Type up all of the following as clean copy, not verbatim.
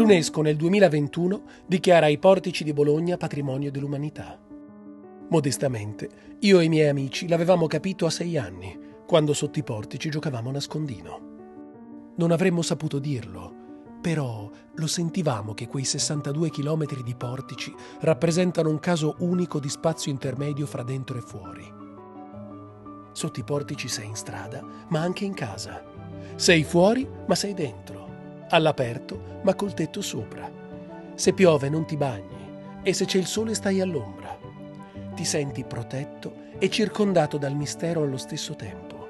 L'UNESCO nel 2021 dichiara i portici di Bologna patrimonio dell'umanità. Modestamente, io e i miei amici l'avevamo capito a 6 anni, quando sotto i portici giocavamo a nascondino. Non avremmo saputo dirlo, però lo sentivamo che quei 62 chilometri di portici rappresentano un caso unico di spazio intermedio fra dentro e fuori. Sotto i portici sei in strada, ma anche in casa. Sei fuori, ma sei dentro. All'aperto, ma col tetto sopra. Se piove non ti bagni e se c'è il sole stai all'ombra. Ti senti protetto e circondato dal mistero allo stesso tempo.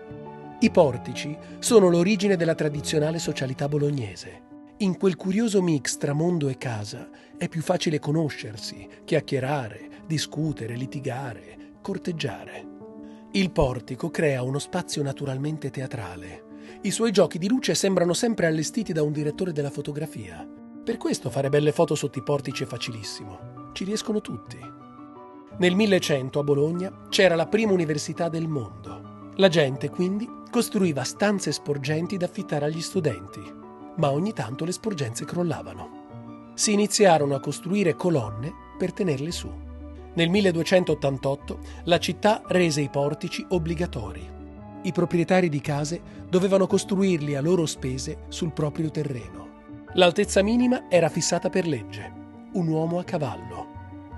I portici sono l'origine della tradizionale socialità bolognese. In quel curioso mix tra mondo e casa è più facile conoscersi, chiacchierare, discutere, litigare, corteggiare. Il portico crea uno spazio naturalmente teatrale. I suoi giochi di luce sembrano sempre allestiti da un direttore della fotografia. Per questo fare belle foto sotto i portici è facilissimo. Ci riescono tutti. Nel 1100 a Bologna c'era la prima università del mondo. La gente, quindi, costruiva stanze sporgenti da affittare agli studenti. Ma ogni tanto le sporgenze crollavano. Si iniziarono a costruire colonne per tenerle su. Nel 1288 la città rese i portici obbligatori. I proprietari di case dovevano costruirli a loro spese sul proprio terreno. L'altezza minima era fissata per legge: un uomo a cavallo,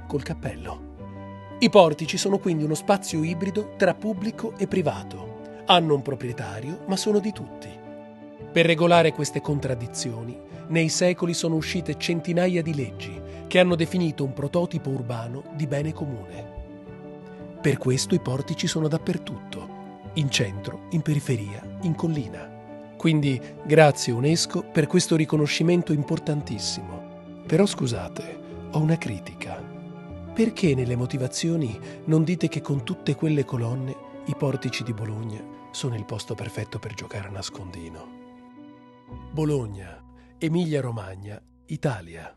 col cappello. I portici sono quindi uno spazio ibrido tra pubblico e privato. Hanno un proprietario, ma sono di tutti. Per regolare queste contraddizioni, nei secoli sono uscite centinaia di leggi che hanno definito un prototipo urbano di bene comune. Per questo i portici sono dappertutto. In centro, in periferia, in collina. Quindi grazie UNESCO per questo riconoscimento importantissimo. Però scusate, ho una critica. Perché nelle motivazioni non dite che con tutte quelle colonne i portici di Bologna sono il posto perfetto per giocare a nascondino? Bologna, Emilia-Romagna, Italia.